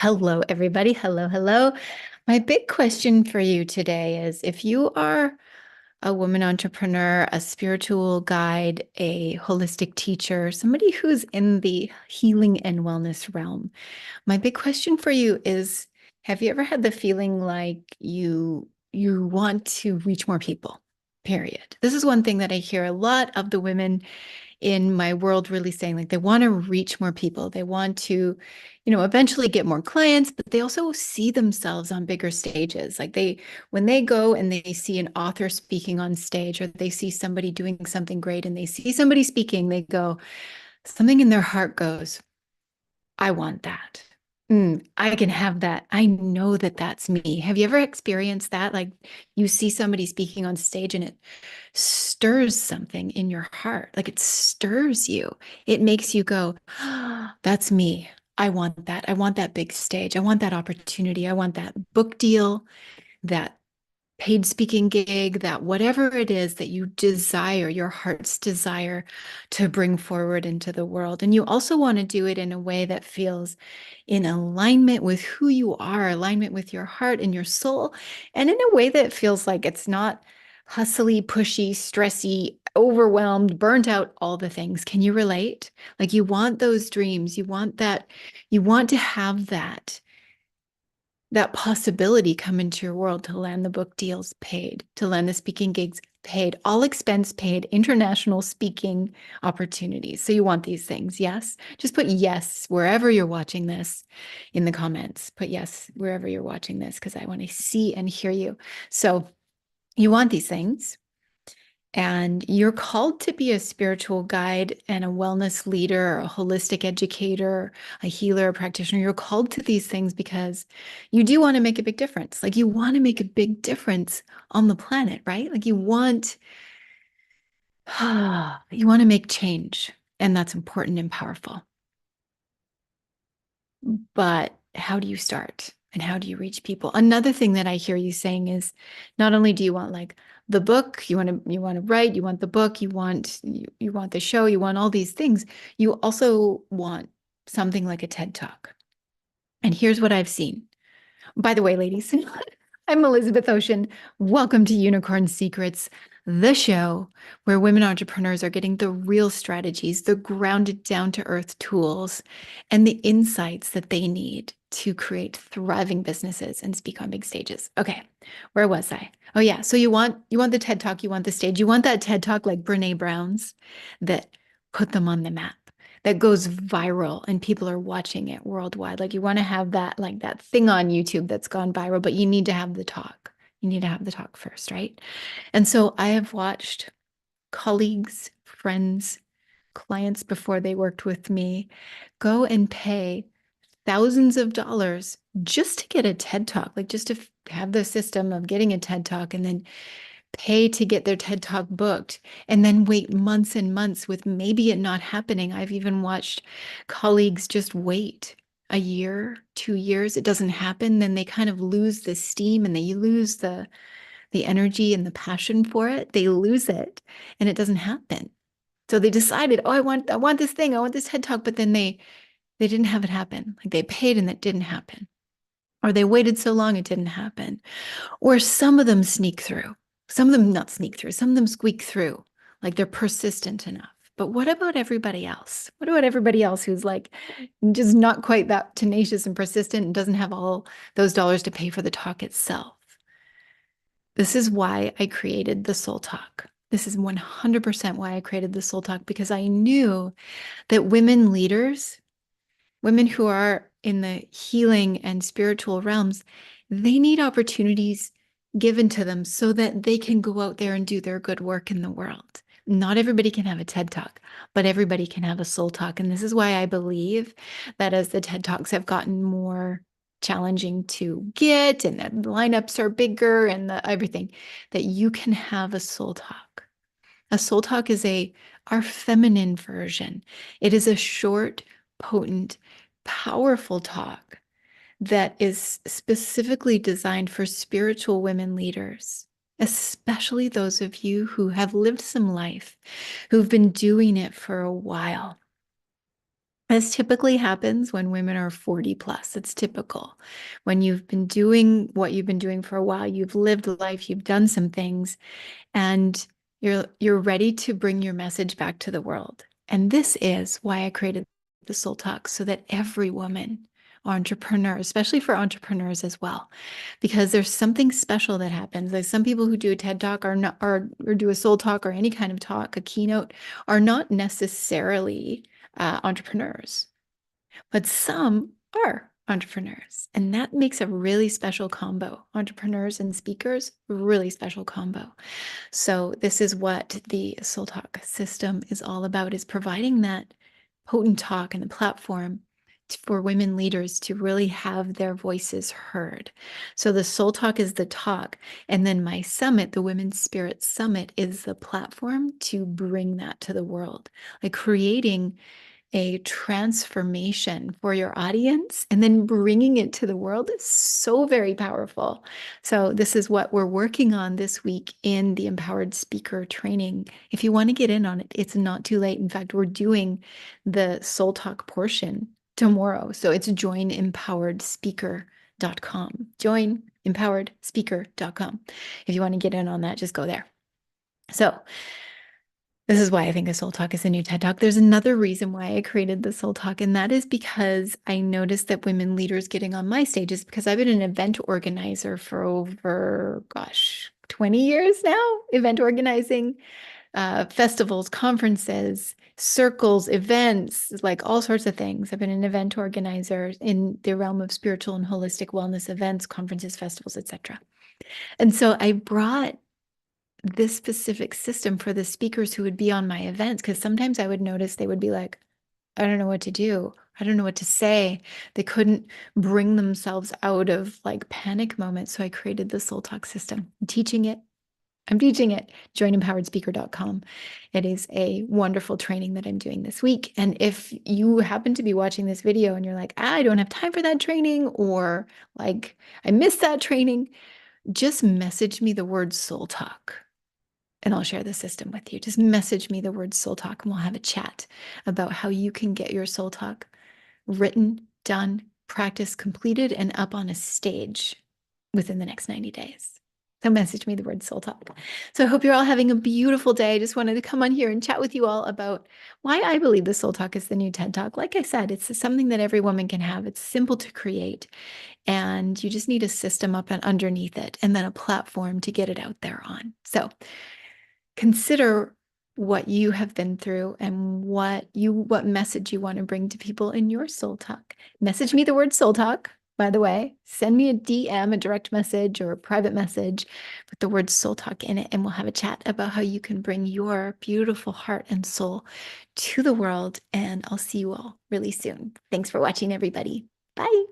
Hello, everybody. Hello, hello. My big question for you today is if you are a woman entrepreneur, a spiritual guide, a holistic teacher, somebody who's in the healing and wellness realm, my big question for you is, have you ever had the feeling like you want to reach more people? Period. This is one thing that I hear a lot of the women in my world really saying, like, they want to reach more people. They want to, eventually get more clients, but they also see themselves on bigger stages. Like when they go and they see an author speaking on stage, or they see somebody doing something great and they see somebody speaking, they go, something in their heart goes, I want that. I can have that. I know that that's me. Have you ever experienced that? Like you see somebody speaking on stage and it stirs something in your heart. Like it stirs you. It makes you go, "Ah, that's me. I want that. I want that big stage. I want that opportunity. I want that book deal, that paid speaking gig, that whatever it is that you desire, your heart's desire to bring forward into the world. And you also want to do it in a way that feels in alignment with who you are, alignment with your heart and your soul, and in a way that feels like it's not hustly, pushy, stressy, overwhelmed, burnt out, all the things. Can you relate? Like you want those dreams, you want that, you want to have that possibility come into your world to land the book deals paid, to land the speaking gigs paid, all expense paid, international speaking opportunities. So you want these things, yes? Just put yes wherever you're watching this in the comments. Put yes wherever you're watching this because I want to see and hear you. So you want these things. And you're called to be a spiritual guide and a wellness leader, a holistic educator, a healer, a practitioner. You're called to these things because you do want to make a big difference. Like you want to make a big difference on the planet, right? Like you want to make change, and that's important and powerful. But how do you start? And how do you reach people? Another thing that I hear you saying is not only do you want like the book, you want to write, you want the book, you want the show, you want all these things. You also want something like a TED Talk. And here's what I've seen. By the way, ladies, I'm Elizabeth Ocean. Welcome to Unicorn Secrets, the show where women entrepreneurs are getting the real strategies, the grounded down to earth tools, and the insights that they need to create thriving businesses and speak on big stages. Okay, where was I? Oh yeah, so you want the TED Talk, you want the stage, you want that TED Talk like Brene Brown's that put them on the map, that goes viral and people are watching it worldwide. Like you want to have that, like that thing on YouTube that's gone viral, but you need to have the talk. You need to have the talk first, right? And so I have watched colleagues, friends, clients before they worked with me go and pay thousands of dollars just to get a TED Talk, like just to have the system of getting a TED Talk and then pay to get their TED Talk booked and then wait months and months with maybe it not happening. I've even watched colleagues just wait a year, 2 years, it doesn't happen. Then they kind of lose the steam and they lose the energy and the passion for it. They lose it and it doesn't happen. So they decided, oh, I want this thing, I want this TED Talk, but then they didn't have it happen. Like they paid and that didn't happen. Or they waited so long it didn't happen. Or some of them sneak through. Some of them not sneak through. Some of them squeak through. Like they're persistent enough. But what about everybody else? What about everybody else who's like just not quite that tenacious and persistent and doesn't have all those dollars to pay for the talk itself? This is why I created the Soul Talk. This is 100% why I created the Soul Talk because I knew that women leaders, women who are in the healing and spiritual realms, they need opportunities given to them so that they can go out there and do their good work in the world. Not everybody can have a TED Talk, but everybody can have a soul talk. And this is why I believe that as the TED Talks have gotten more challenging to get and the lineups are bigger and everything, that you can have a soul talk. A soul talk is our feminine version. It is a short, potent, powerful talk that is specifically designed for spiritual women leaders, especially those of you who have lived some life, who've been doing it for a while. This typically happens when women are 40 plus. It's typical. When you've been doing what you've been doing for a while, you've lived life, you've done some things, and you're ready to bring your message back to the world. And this is why I created the Soul Talk, so that every woman, entrepreneur, especially for entrepreneurs as well, because there's something special that happens. Like some people who do a TED Talk are not, or do a Soul Talk or any kind of talk, a keynote, are not necessarily entrepreneurs, but some are entrepreneurs. And that makes a really special combo. Entrepreneurs and speakers, really special combo. So this is what the Soul Talk system is all about, is providing that potent talk and the platform for women leaders to really have their voices heard. So the Soul Talk is the talk. And then my summit, the Women's Spirit Summit, is the platform to bring that to the world, like creating a transformation for your audience and then bringing it to the world is so very powerful. So this is what we're working on this week in the Empowered Speaker Training. If you want to get in on it, it's not too late. In fact, we're doing the Soul Talk portion tomorrow. So it's joinempoweredspeaker.com. Joinempoweredspeaker.com. If you want to get in on that, just go there. So this is why I think a Soul Talk is a new TED Talk. There's another reason why I created the Soul Talk, and that is because I noticed that women leaders getting on my stages, because I've been an event organizer for over, 20 years now, event organizing, festivals, conferences, circles, events, like all sorts of things. I've been an event organizer in the realm of spiritual and holistic wellness events, conferences, festivals, etc. And so I brought this specific system for the speakers who would be on my events, because sometimes I would notice they would be like, I don't know what to do. I don't know what to say. They couldn't bring themselves out of like panic moments. So I created the Soul Talk system. I'm teaching it. Joinempoweredspeaker.com. It is a wonderful training that I'm doing this week. And if you happen to be watching this video and you're like, I don't have time for that training, or like I missed that training, just message me the word Soul Talk and I'll share the system with you. Just message me the word Soul Talk and we'll have a chat about how you can get your Soul Talk written, done, practice completed, and up on a stage within the next 90 days. So message me the word Soul Talk. So I hope you're all having a beautiful day. I just wanted to come on here and chat with you all about why I believe the Soul Talk is the new TED Talk. Like I said, it's something that every woman can have. It's simple to create, and you just need a system up and underneath it, and then a platform to get it out there on. So consider what you have been through and what message you want to bring to people in your Soul Talk. Message me the word Soul Talk, by the way. Send me a DM, a direct message or a private message with the word Soul Talk in it, and we'll have a chat about how you can bring your beautiful heart and soul to the world. And I'll see you all really soon. Thanks for watching, everybody. Bye.